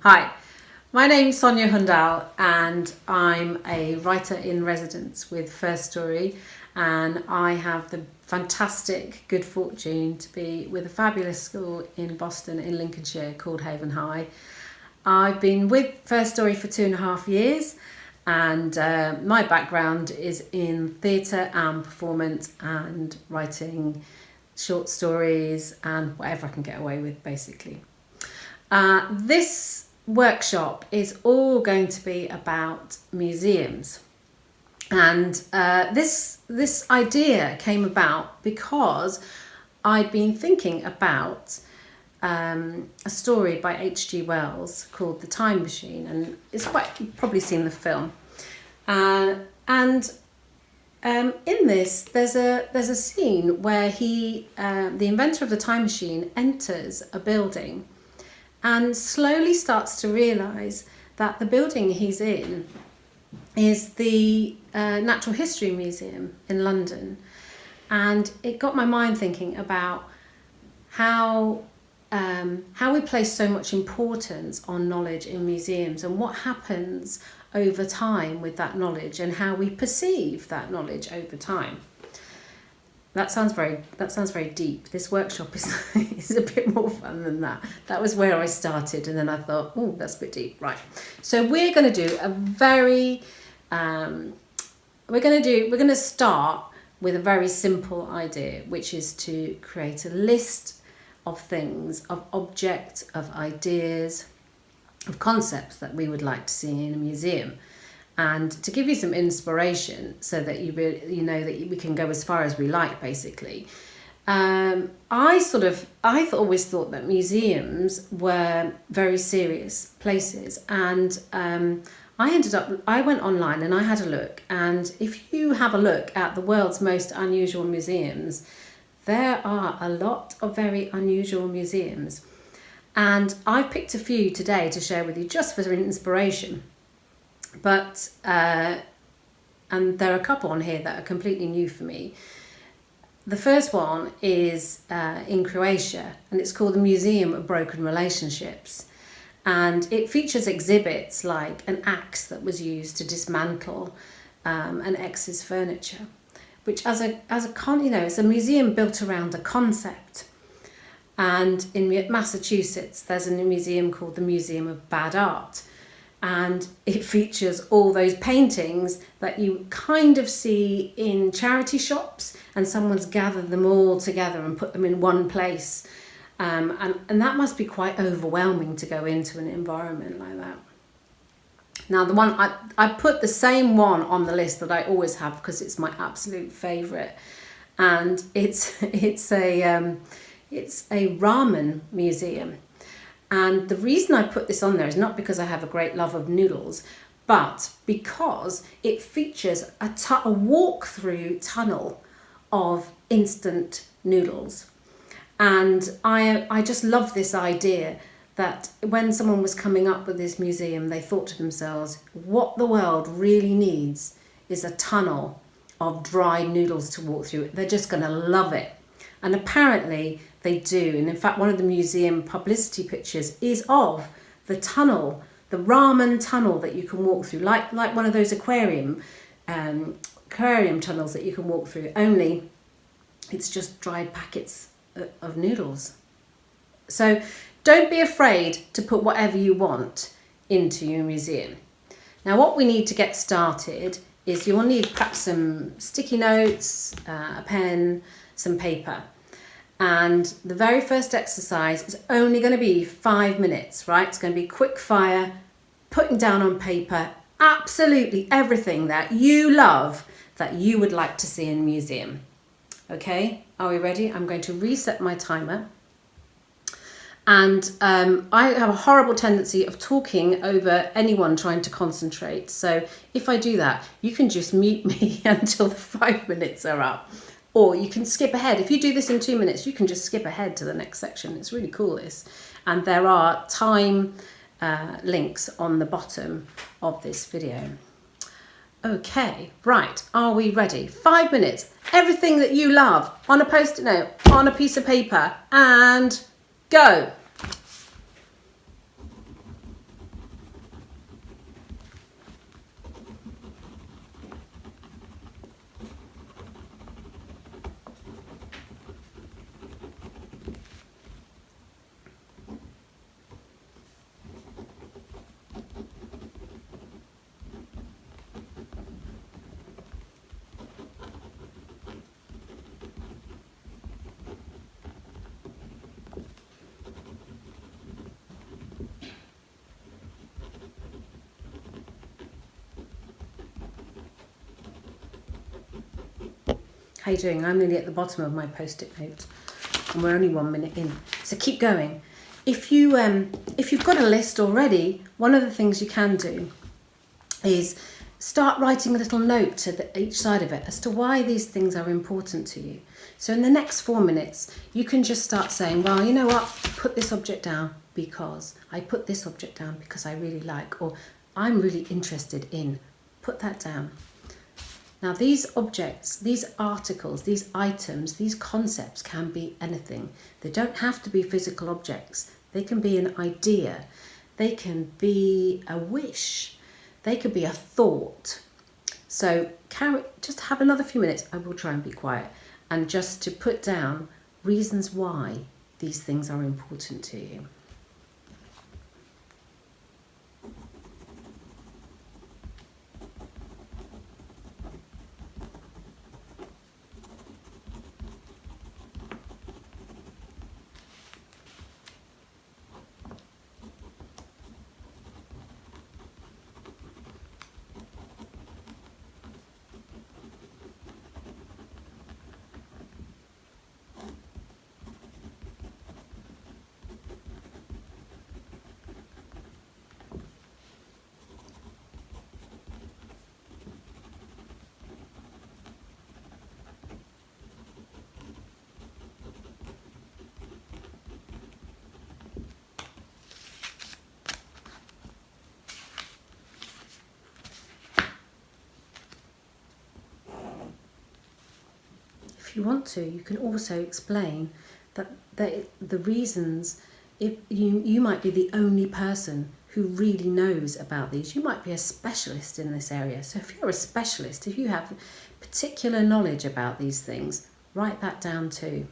Hi, my name's Sonya Hundal and I'm a writer in residence with First Story, and I have the fantastic good fortune to be with a fabulous school in Boston in Lincolnshire called Haven High. I've been with First Story for 2.5 years, and my background is in theatre and performance and writing short stories and whatever I can get away with, basically. This workshop is all going to be about museums, and this idea came about because I'd been thinking about a story by H.G. Wells called The Time Machine, and you've probably seen the film, in this there's a scene where the inventor of the time machine enters a building and slowly starts to realise that the building he's in is the Natural History Museum in London. And it got my mind thinking about how we place so much importance on knowledge in museums and what happens over time with that knowledge and how we perceive that knowledge over time. That sounds very deep. This workshop is a bit more fun than that. That was where I started, and then I thought, oh, that's a bit deep, right? So we're going to do we're going to start with a very simple idea, which is to create a list of things, of objects, of ideas, of concepts that we would like to see in a museum. And to give you some inspiration so that you know that we can go as far as we like, basically. I always thought that museums were very serious places, and I went online and I had a look, and if you have a look at the world's most unusual museums, there are a lot of very unusual museums, and I picked a few today to share with you just for inspiration. But and there are a couple on here that are completely new for me. The first one is in Croatia, and it's called the Museum of Broken Relationships, and it features exhibits like an axe that was used to dismantle an ex's furniture, which it's a museum built around a concept. And in Massachusetts, there's a museum called the Museum of Bad Art. And it features all those paintings that you kind of see in charity shops, and someone's gathered them all together and put them in one place. And that must be quite overwhelming to go into an environment like that. Now, the one I put the same one on the list that I always have because it's my absolute favourite, and it's a ramen museum. And the reason I put this on there is not because I have a great love of noodles, but because it features a walk-through tunnel of instant noodles. And I just love this idea that when someone was coming up with this museum, they thought to themselves, what the world really needs is a tunnel of dry noodles to walk through. They're just going to love it. And apparently they do. And in fact, one of the museum publicity pictures is of the tunnel, the ramen tunnel that you can walk through, like one of those aquarium tunnels that you can walk through, only it's just dried packets of noodles. So don't be afraid to put whatever you want into your museum. Now, what we need to get started is you'll need perhaps some sticky notes, a pen, some paper. And the very first exercise is only going to be 5 minutes, right? It's going to be quick fire, putting down on paper absolutely everything that you love that you would like to see in a museum. Okay, are we ready? I'm going to reset my timer. And I have a horrible tendency of talking over anyone trying to concentrate. So if I do that, you can just mute me until the 5 minutes are up. Or you can skip ahead. If you do this in 2 minutes, you can just skip ahead to the next section. It's really cool, this. And there are time links on the bottom of this video. Okay, right, are we ready? 5 minutes. Everything that you love on a post-it note, on a piece of paper, and go. How you doing? I'm nearly at the bottom of my post-it note, and we're only 1 minute in. So keep going. If you've got a list already, one of the things you can do is start writing a little note to each side of it as to why these things are important to you. So in the next 4 minutes, you can just start saying, well, you know what, put this object down because I put this object down because I really like, or I'm really interested in. Put that down. Now these objects, these articles, these items, these concepts can be anything. They don't have to be physical objects. They can be an idea. They can be a wish. They could be a thought. So just have another few minutes. I will try and be quiet. And just to put down reasons why these things are important to you. If you want to, you can also explain that the reasons, if you might be the only person who really knows about these. You might be a specialist in this area. So if you're a specialist, if you have particular knowledge about these things, write that down too.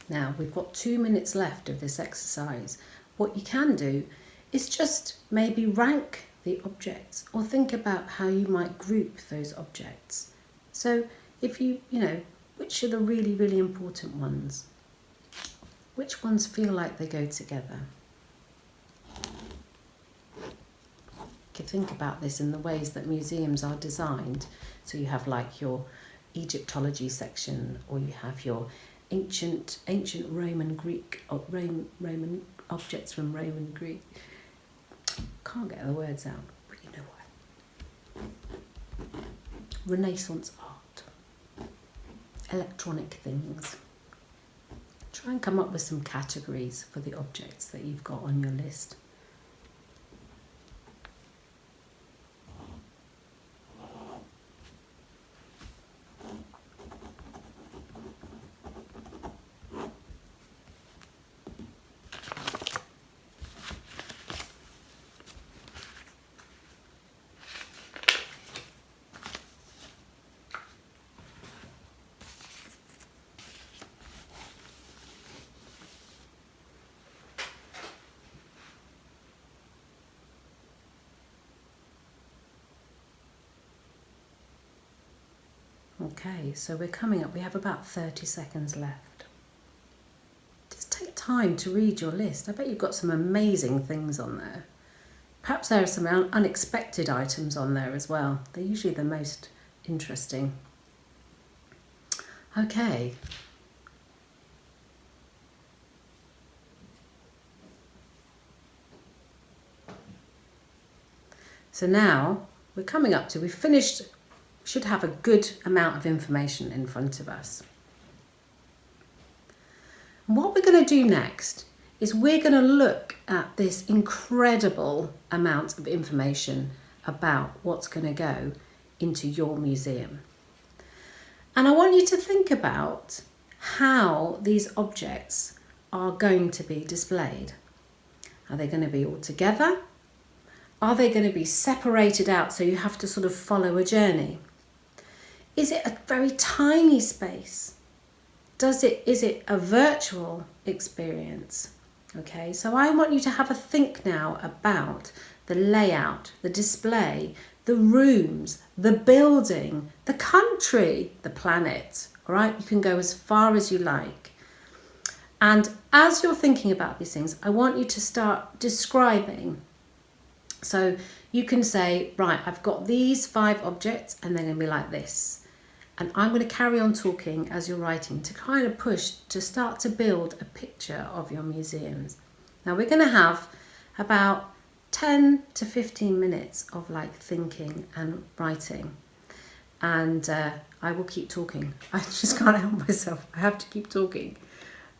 Now we've got 2 minutes left of this exercise. What you can do is just maybe rank the objects or think about how you might group those objects. So if you know, which are the really, really important ones? Which ones feel like they go together? You can think about this in the ways that museums are designed. So you have like your Egyptology section, or you have your ancient Roman Greek, or Roman objects from Roman Greek. Can't get the words out, but you know what. Renaissance art, electronic things. Try and come up with some categories for the objects that you've got on your list. Okay, so we're coming up, we have about 30 seconds left. Just take time to read your list. I bet you've got some amazing things on there. Perhaps there are some unexpected items on there as well. They're usually the most interesting. Okay. So now we're coming up to, we've finished. Should have a good amount of information in front of us. And what we're going to do next is we're going to look at this incredible amount of information about what's going to go into your museum. And I want you to think about how these objects are going to be displayed. Are they going to be all together? Are they going to be separated out so you have to sort of follow a journey? Is it a very tiny space? Is it a virtual experience? Okay, so I want you to have a think now about the layout, the display, the rooms, the building, the country, the planet. All right, you can go as far as you like. And as you're thinking about these things, I want you to start describing. So you can say, right, I've got these 5 objects and they're going to be like this. And I'm going to carry on talking as you're writing to kind of push to start to build a picture of your museums. Now we're going to have about 10 to 15 minutes of like thinking and writing. And I will keep talking. I just can't help myself. I have to keep talking.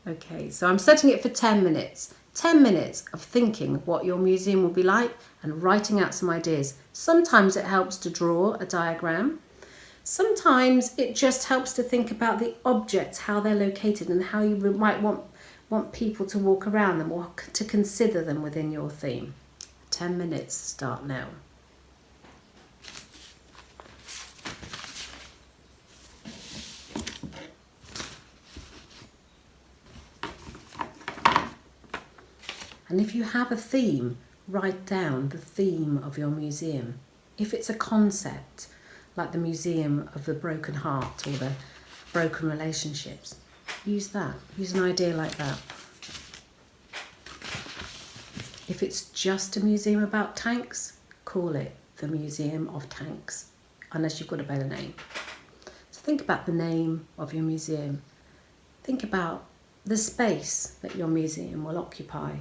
Okay, so I'm setting it for 10 minutes. 10 minutes of thinking what your museum will be like and writing out some ideas. Sometimes it helps to draw a diagram. Sometimes it just helps to think about the objects, how they're located and how you might want people to walk around them or to consider them within your theme. 10 minutes start now. And if you have a theme, write down the theme of your museum. If it's a concept, like the Museum of the Broken Heart or the Broken Relationships, use that. Use an idea like that. If it's just a museum about tanks, call it the Museum of Tanks, unless you've got a better name. So think about the name of your museum. Think about the space that your museum will occupy.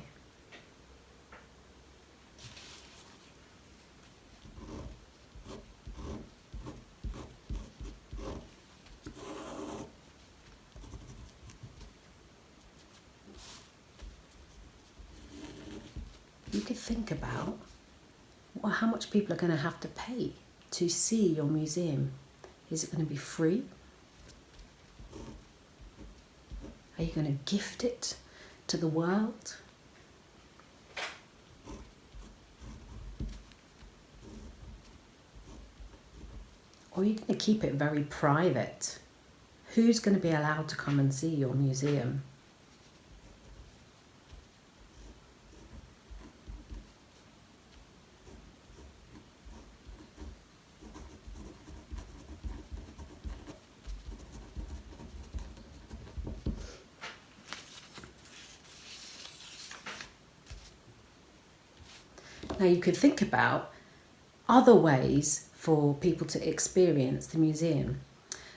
You could think about how much people are going to have to pay to see your museum. Is it going to be free? Are you going to gift it to the world? Or are you going to keep it very private? Who's going to be allowed to come and see your museum? Now you could think about other ways for people to experience the museum.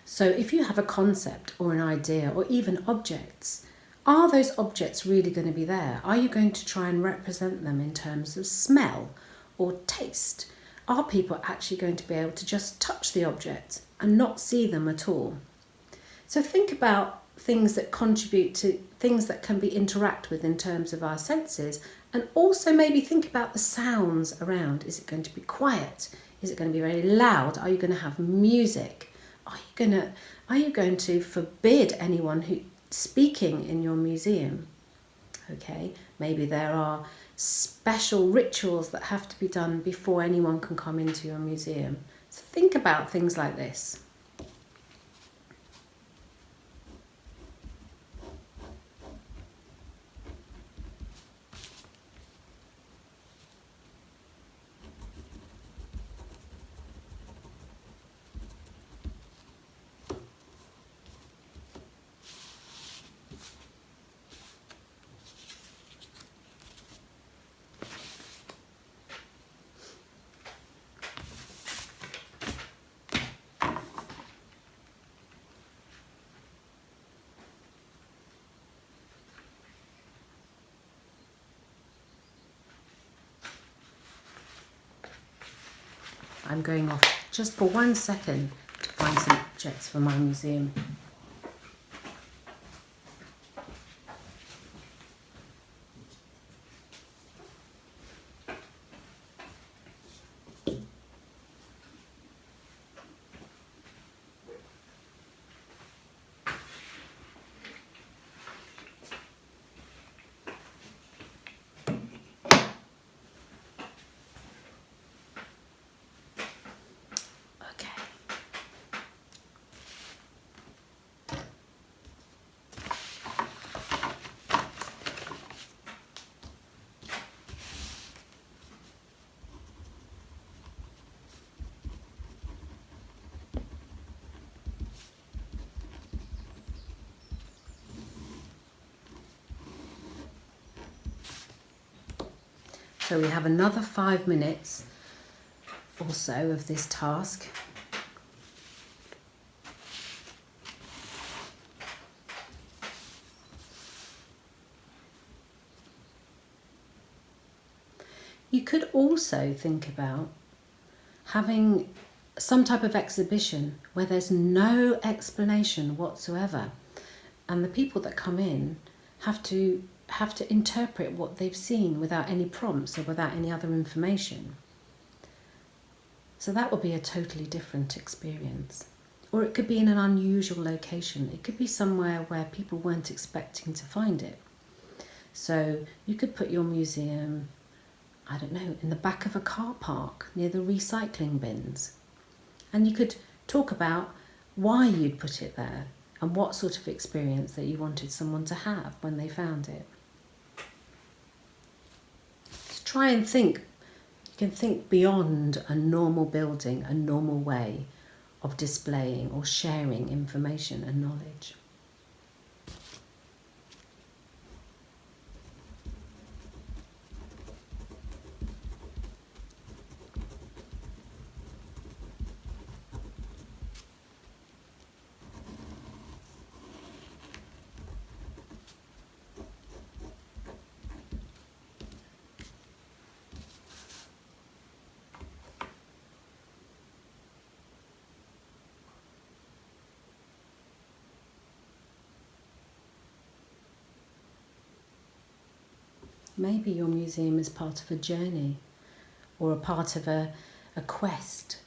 So if you have a concept or an idea or even objects, are those objects really going to be there? Are you going to try and represent them in terms of smell or taste? Are people actually going to be able to just touch the object and not see them at all? So think about things that contribute to things that can be interacted with in terms of our senses, and also maybe think about the sounds around. Is it going to be quiet? Is it going to be very loud? Are you going to have music? Are you going to forbid anyone who speaking in your museum? Okay, maybe there are special rituals that have to be done before anyone can come into your museum. So think about things like this. I'm going off just for 1 second to find some objects for my museum. So we have another 5 minutes or so of this task. You could also think about having some type of exhibition where there's no explanation whatsoever, and the people that come in have to interpret what they've seen without any prompts or without any other information. So that would be a totally different experience. Or it could be in an unusual location. It could be somewhere where people weren't expecting to find it. So you could put your museum, I don't know, in the back of a car park near the recycling bins. And you could talk about why you'd put it there and what sort of experience that you wanted someone to have when they found it. Just try and think. You can think beyond a normal building, a normal way of displaying or sharing information and knowledge. Maybe your museum is part of a journey or a part of a quest.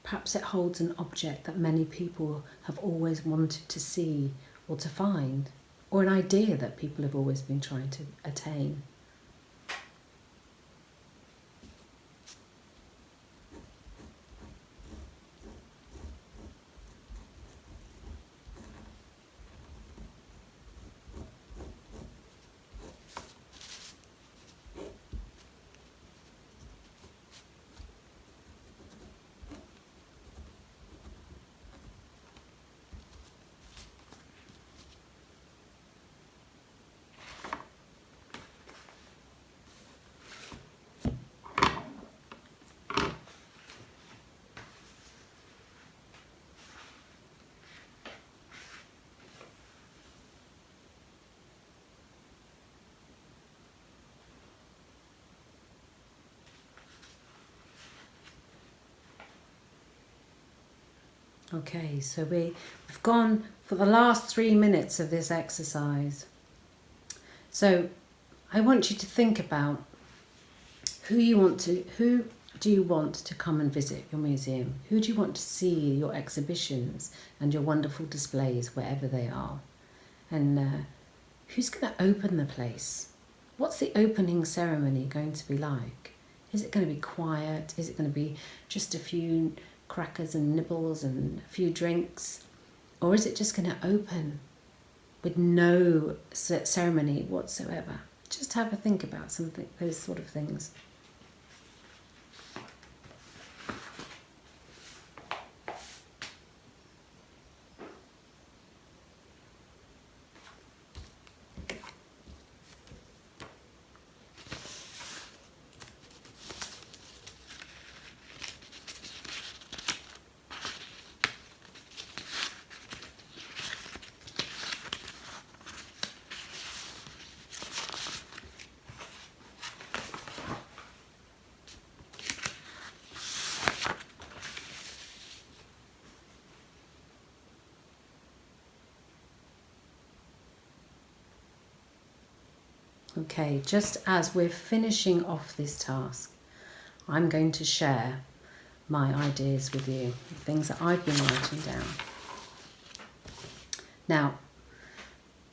Perhaps it holds an object that many people have always wanted to see or to find, or an idea that people have always been trying to attain. Okay, so we've gone for the last 3 minutes of this exercise. So I want you to think about who do you want to come and visit your museum? Who do you want to see your exhibitions and your wonderful displays wherever they are? And who's going to open the place? What's the opening ceremony going to be like? Is it going to be quiet? Is it going to be just a few crackers and nibbles and a few drinks? Or is it just going to open with no ceremony whatsoever? Just have a think about those sort of things. Okay, just as we're finishing off this task, I'm going to share my ideas with you, the things that I've been writing down. Now,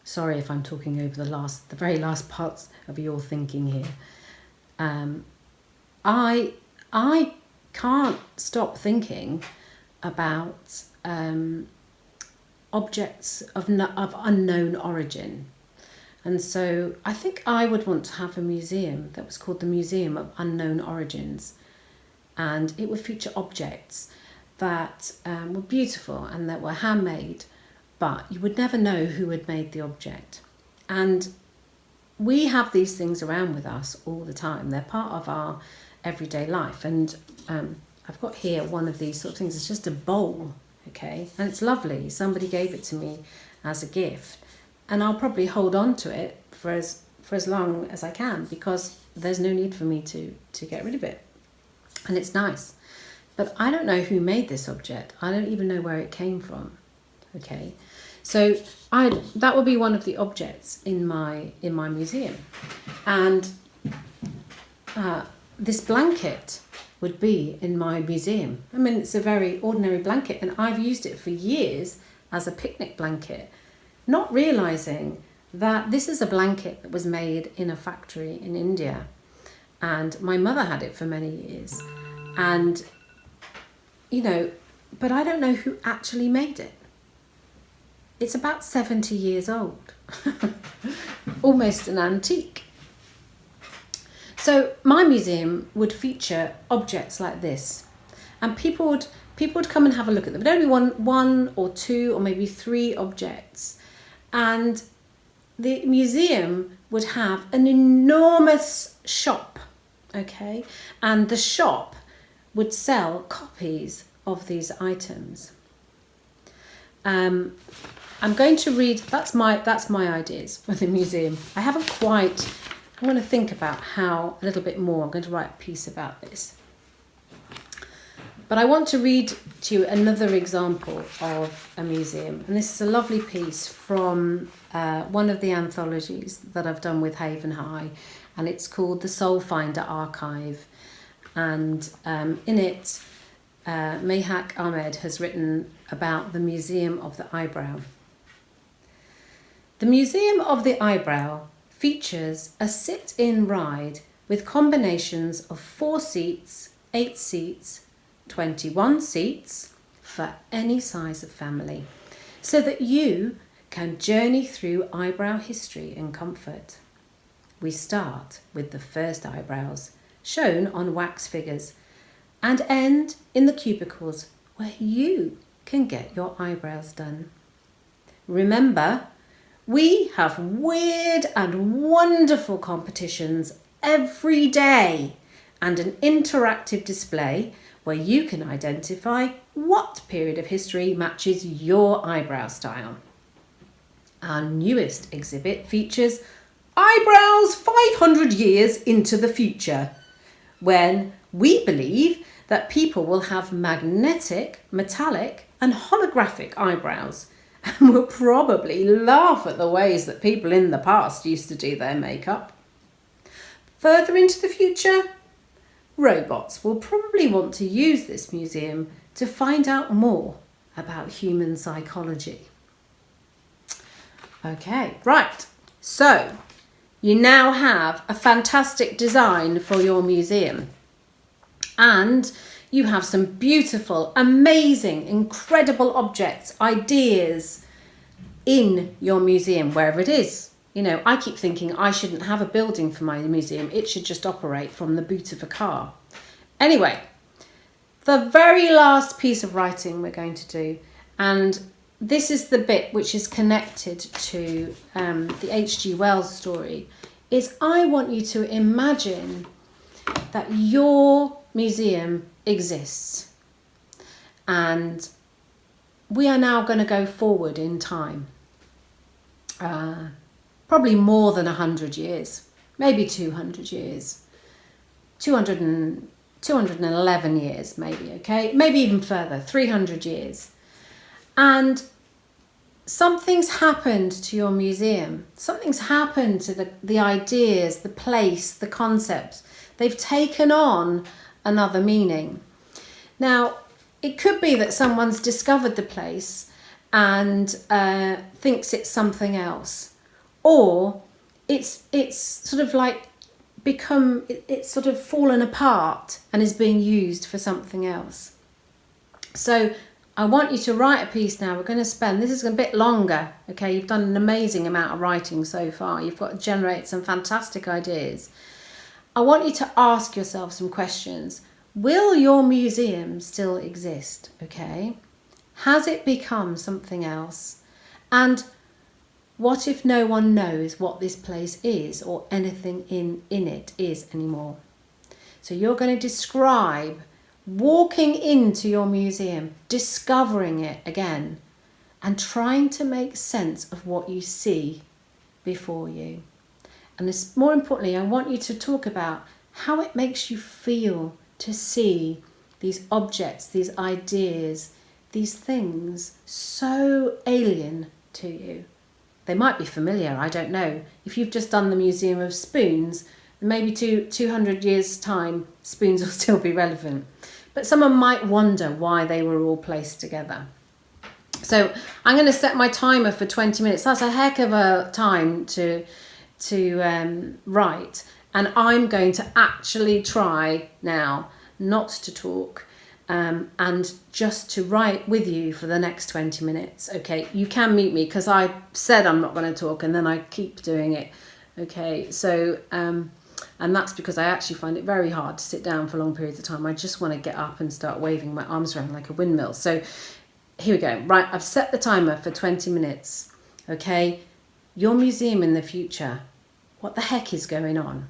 sorry if I'm talking over the very last parts of your thinking here. I can't stop thinking about objects of unknown origin. And so I think I would want to have a museum that was called the Museum of Unknown Origins. And it would feature objects that were beautiful and that were handmade, but you would never know who had made the object. And we have these things around with us all the time. They're part of our everyday life. And I've got here one of these sort of things. It's just a bowl, okay? And it's lovely. Somebody gave it to me as a gift. And I'll probably hold on to it for as long as I can, because there's no need for me to get rid of it. And it's nice. But I don't know who made this object. I don't even know where it came from, okay? So that would be one of the objects in my museum. And this blanket would be in my museum. I mean, it's a very ordinary blanket, and I've used it for years as a picnic blanket, not realizing that this is a blanket that was made in a factory in India. And my mother had it for many years. And, you know, but I don't know who actually made it. It's about 70 years old, almost an antique. So my museum would feature objects like this, and people would come and have a look at them. But only one or two or maybe three objects, and the museum would have an enormous shop, okay, and the shop would sell copies of these items. I'm going to read, that's my ideas for the museum. I'm going to think about how a little bit more. I'm going to write a piece about this. But I want to read to you another example of a museum. And this is a lovely piece from one of the anthologies that I've done with Haven High. And it's called The Soul Finder Archive. And in it, Mehak Ahmed has written about the Museum of the Eyebrow. The Museum of the Eyebrow features a sit-in ride with combinations of 4 seats, 8 seats, 21 seats for any size of family, so that you can journey through eyebrow history in comfort. We start with the first eyebrows, shown on wax figures, and end in the cubicles where you can get your eyebrows done. Remember, we have weird and wonderful competitions every day and an interactive display where you can identify what period of history matches your eyebrow style. Our newest exhibit features Eyebrows 500 years into the future, when we believe that people will have magnetic, metallic and holographic eyebrows, and will probably laugh at the ways that people in the past used to do their makeup. Further into the future, robots will probably want to use this museum to find out more about human psychology. Okay, right. So, you now have a fantastic design for your museum. And you have some beautiful, amazing, incredible objects, ideas in your museum, wherever it is. You know, I keep thinking I shouldn't have a building for my museum. It should just operate from the boot of a car. Anyway, the very last piece of writing we're going to do, and this is the bit which is connected to the H.G. Wells story, is I want you to imagine that your museum exists, and we are now going to go forward in time, probably more than 100 years, maybe 200 years, 211 years maybe, okay, maybe even further, 300 years. And something's happened to your museum. Something's happened to the ideas, the place, the concepts. They've taken on another meaning. Now, it could be that someone's discovered the place and thinks it's something else. Or it's sort of like it's sort of fallen apart and is being used for something else. So I want you to write a piece now. We're going to spend, this is a bit longer, okay? You've done an amazing amount of writing so far. You've got to generate some fantastic ideas. I want you to ask yourself some questions. Will your museum still exist, okay? Has it become something else? And What if no one knows what this place is or anything in it is anymore? So you're going to describe walking into your museum, discovering it again, and trying to make sense of what you see before you. And this, more importantly, I want you to talk about how it makes you feel to see these objects, these ideas, these things so alien to you. They might be familiar, I don't know. If you've just done the Museum of Spoons, maybe 200 years' time, spoons will still be relevant. But someone might wonder why they were all placed together. So I'm going to set my timer for 20 minutes. That's a heck of a time to write. And I'm going to actually try now not to talk and just to write with you for the next 20 minutes. Okay, you can mute me because I said I'm not going to talk and then I keep doing it. Okay, so and that's because I actually find it very hard to sit down for long periods of time. I just want to get up and start waving my arms around like a windmill. So here we go. Right, I've set the timer for 20 minutes. Okay, your museum in the future. What the heck is going on?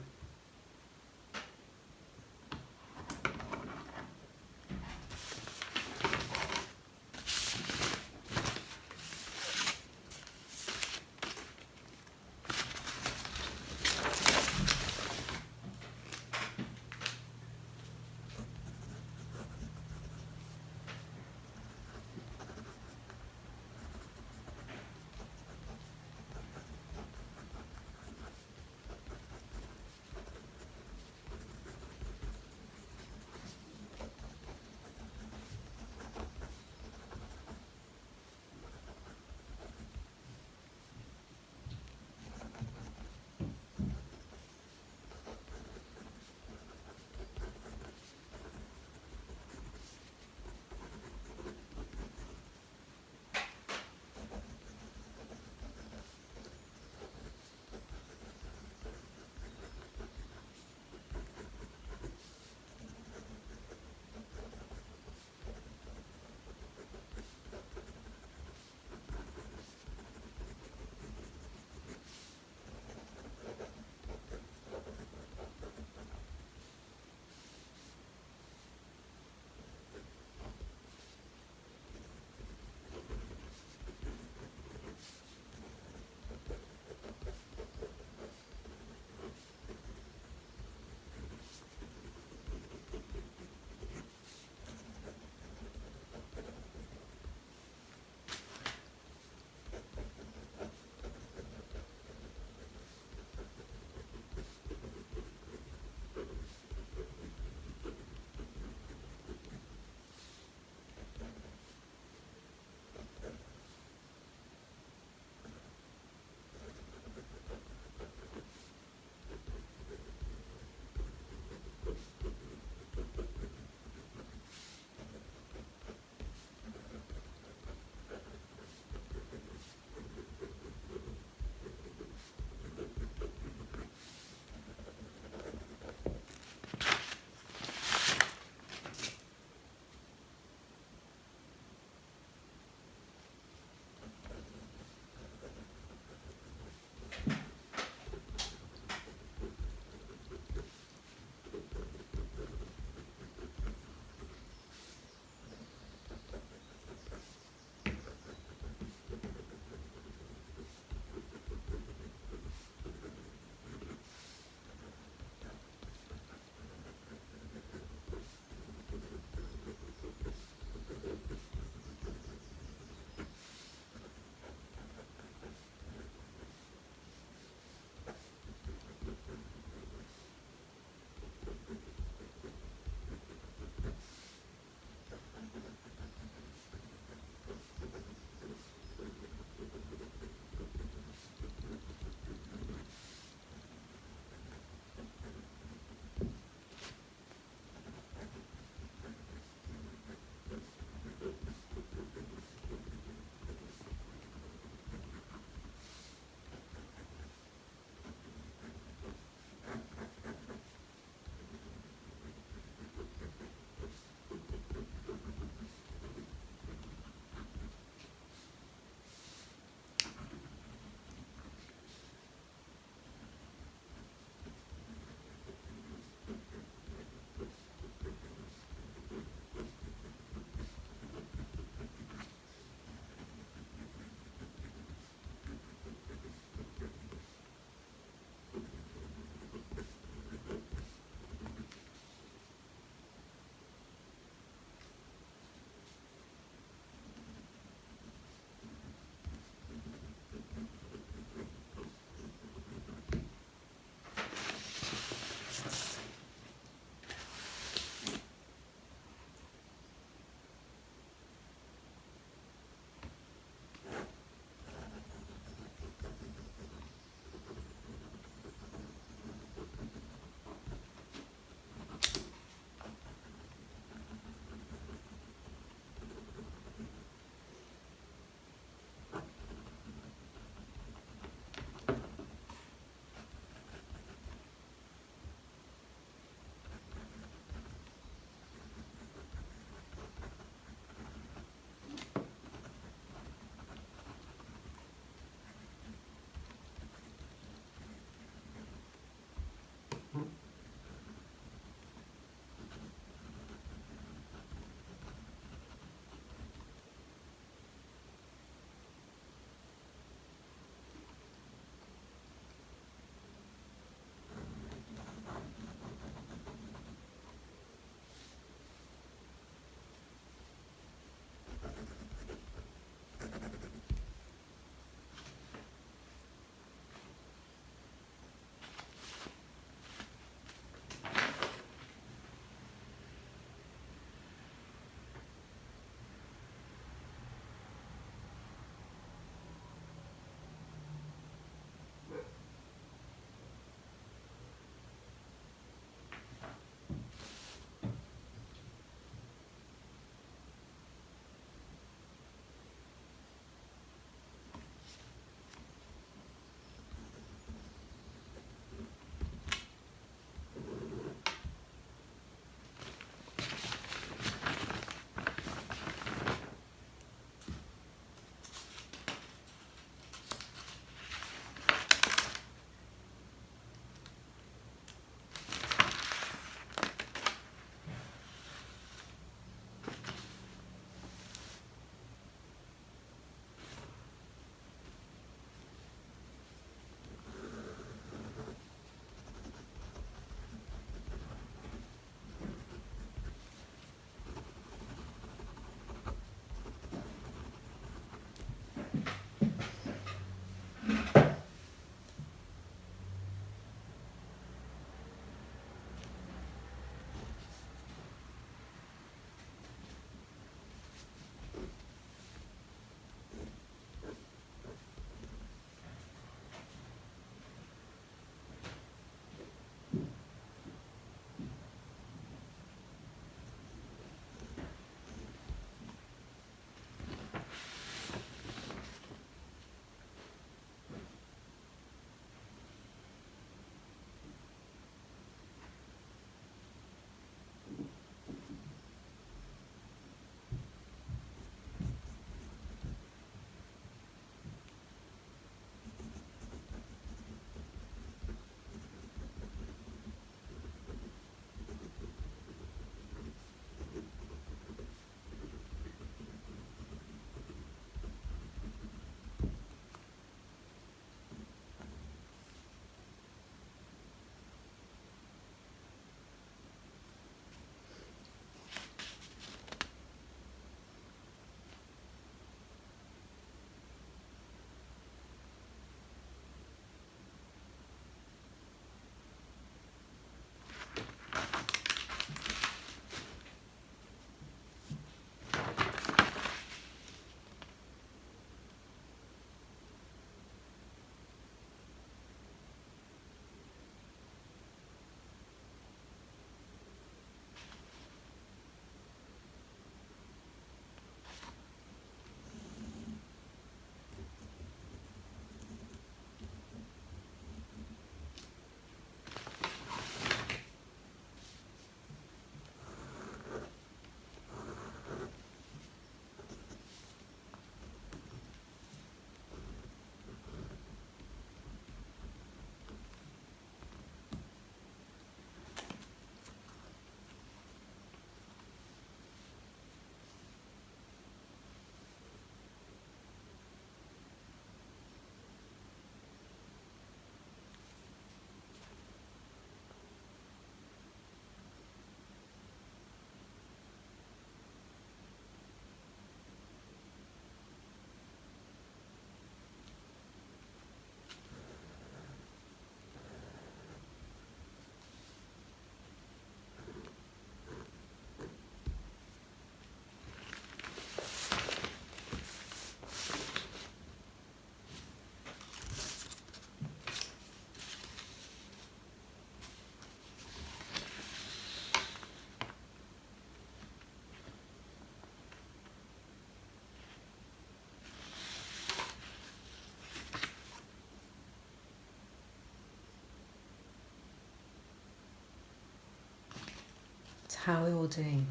How are we all doing?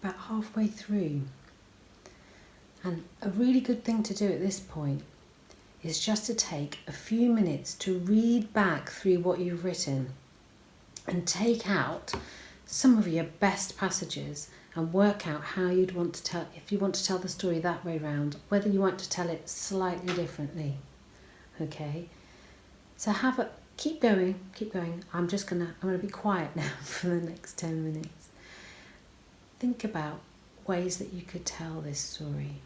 About halfway through. And a really good thing to do at this point is just to take a few minutes to read back through what you've written and take out some of your best passages and work out how you'd want to tell, if you want to tell the story that way round, whether you want to tell it slightly differently. Okay? So keep going. I'm gonna be quiet now for the next 10 minutes. Think about ways that you could tell this story.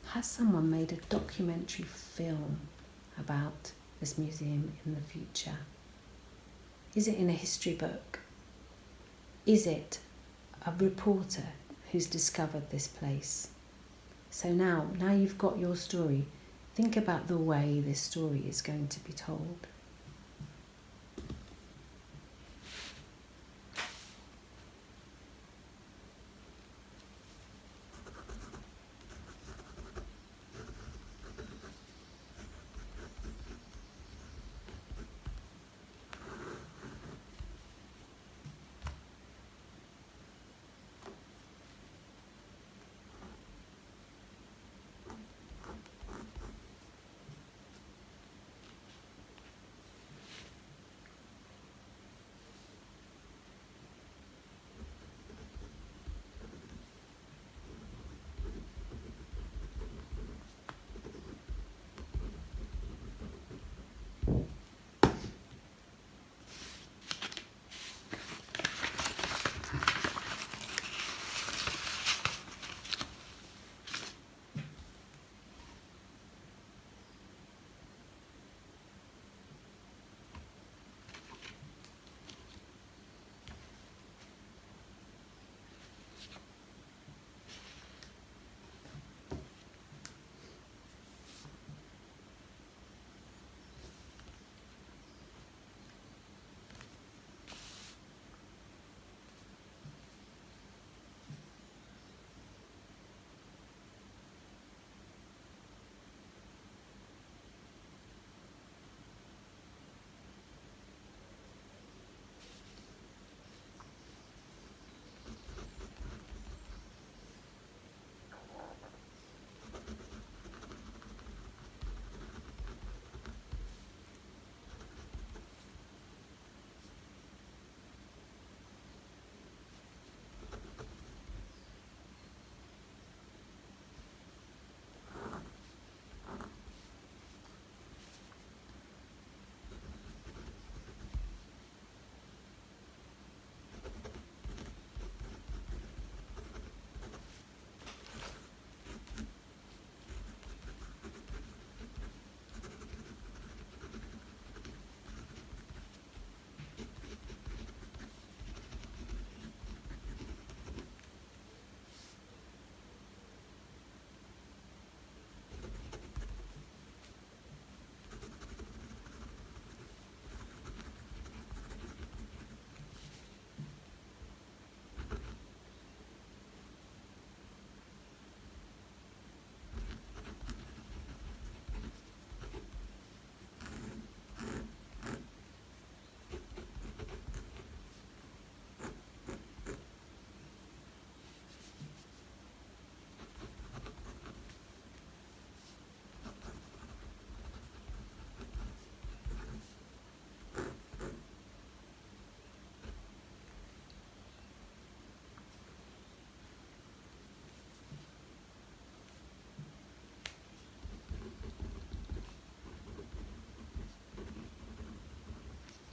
Has someone made a documentary film about this museum in the future? Is it in a history book? Is it a reporter who's discovered this place? So now you've got your story. Think about the way this story is going to be told.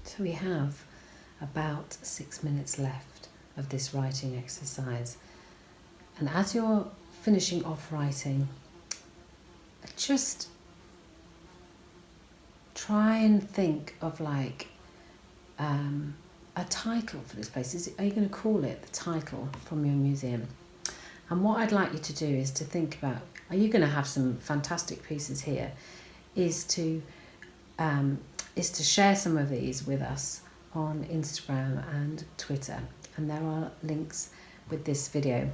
So we have about 6 minutes left of this writing exercise. And as you're finishing off writing, just try and think of like a title for this place. Are you going to call it the title from your museum? And what I'd like you to do is to think about, are you going to have some fantastic pieces here, is to share some of these with us on Instagram and Twitter. And there are links with this video.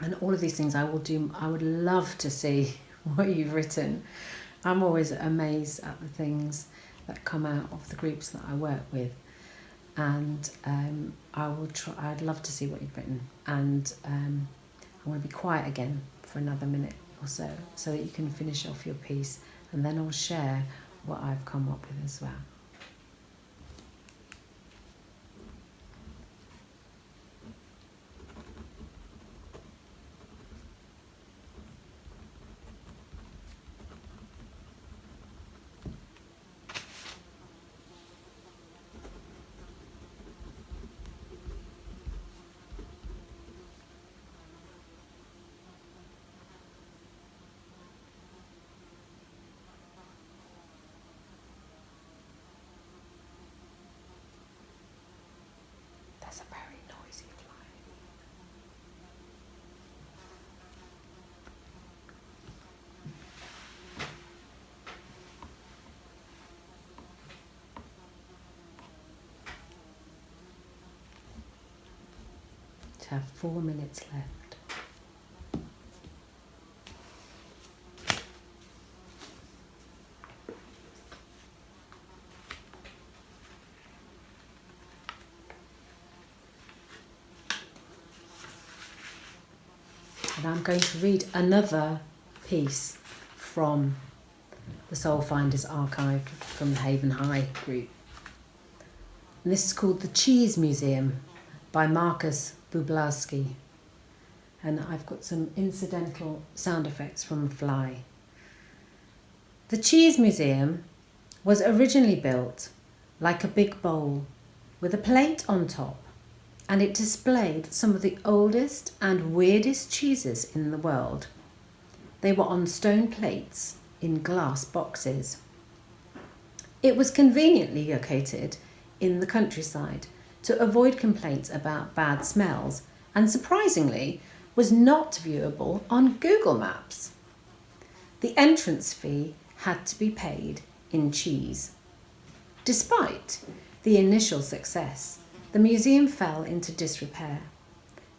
And all of these things I will do. I would love to see what you've written. I'm always amazed at the things that come out of the groups that I work with, and I will try. I'd love to see what you've written, and I want to be quiet again for another minute or so that you can finish off your piece, and then I'll share what I've come up with as well. There's a very noisy fly. To have 4 minutes left. And I'm going to read another piece from the Soul Finders archive from the Haven High group. And this is called The Cheese Museum by Markuss Bublauskis. And I've got some incidental sound effects from a fly. The Cheese Museum was originally built like a big bowl with a plate on top, and it displayed some of the oldest and weirdest cheeses in the world. They were on stone plates in glass boxes. It was conveniently located in the countryside to avoid complaints about bad smells, and surprisingly was not viewable on Google Maps. The entrance fee had to be paid in cheese. Despite the initial success, the museum fell into disrepair.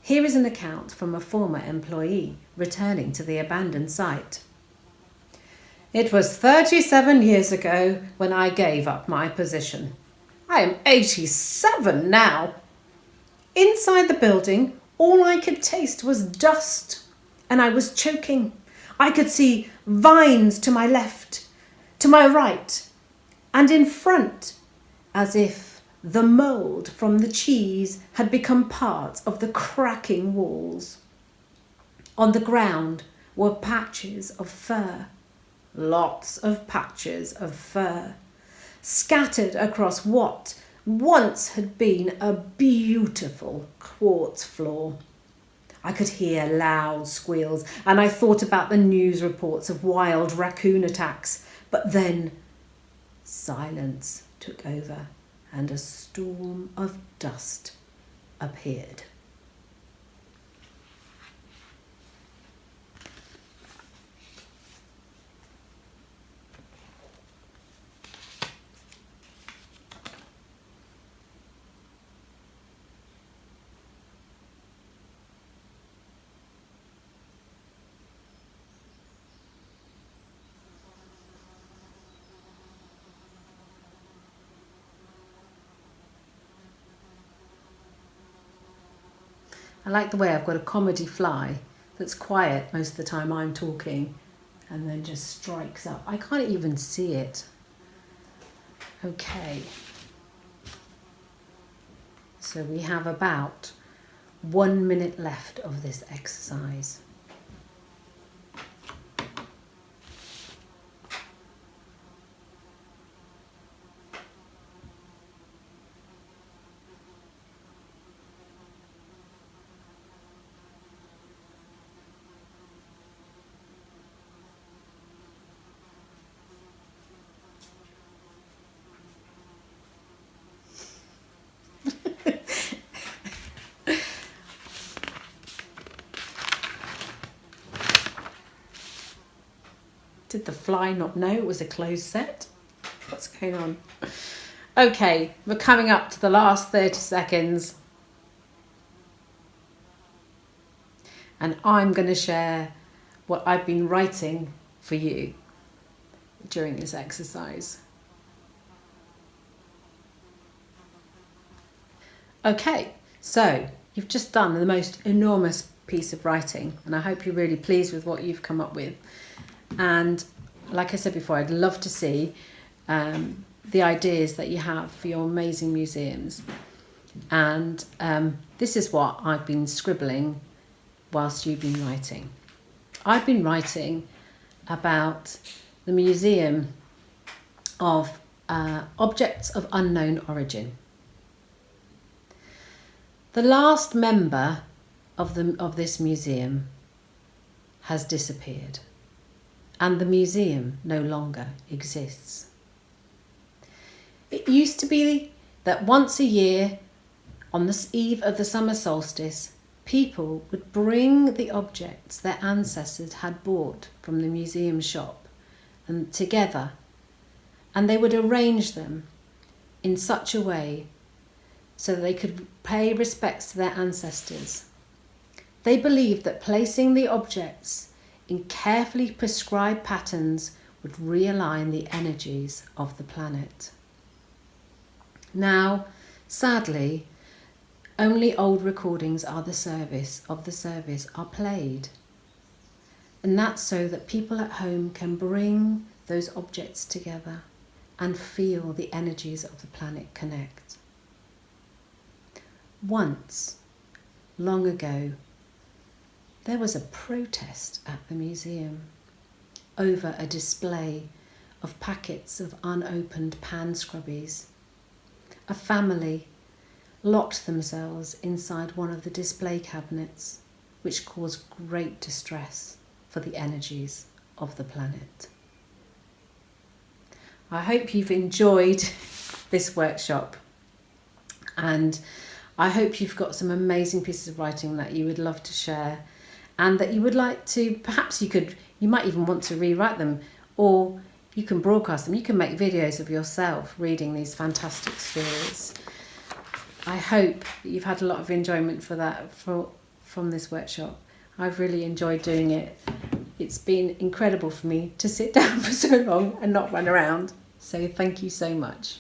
Here is an account from a former employee returning to the abandoned site. It was 37 years ago when I gave up my position. I am 87 now. Inside the building, all I could taste was dust, and I was choking. I could see vines to my left, to my right, and in front, as if the mould from the cheese had become part of the cracking walls. On the ground were patches of fur, lots of patches of fur, scattered across what once had been a beautiful quartz floor. I could hear loud squeals, and I thought about the news reports of wild raccoon attacks, but then silence took over, and a storm of dust appeared. I like the way I've got a comedy fly that's quiet most of the time I'm talking and then just strikes up. I can't even see it. Okay. So we have about 1 minute left of this exercise. Did the fly not know it was a closed set? What's going on? Okay, we're coming up to the last 30 seconds. And I'm going to share what I've been writing for you during this exercise. Okay, so you've just done the most enormous piece of writing, and I hope you're really pleased with what you've come up with. And like I said before, I'd love to see the ideas that you have for your amazing museums. And this is what I've been scribbling whilst you've been writing. I've been writing about the Museum of Objects of Unknown Origin. The last member of this museum has disappeared, and the museum no longer exists. It used to be that once a year, on the eve of the summer solstice, people would bring the objects their ancestors had bought from the museum shop and together, and they would arrange them in such a way so that they could pay respects to their ancestors. They believed that placing the objects in carefully prescribed patterns would realign the energies of the planet. Now, sadly, only old recordings of the service are played. And that's so that people at home can bring those objects together and feel the energies of the planet connect. Once, long ago, there was a protest at the museum over a display of packets of unopened pan scrubbies. A family locked themselves inside one of the display cabinets, which caused great distress for the energies of the planet. I hope you've enjoyed this workshop, and I hope you've got some amazing pieces of writing that you would love to share, and that you would like to, perhaps you might even want to rewrite them, or you can broadcast them. You can make videos of yourself reading these fantastic stories. I hope that you've had a lot of enjoyment from this workshop. I've really enjoyed doing it. It's been incredible for me to sit down for so long and not run around. So thank you so much.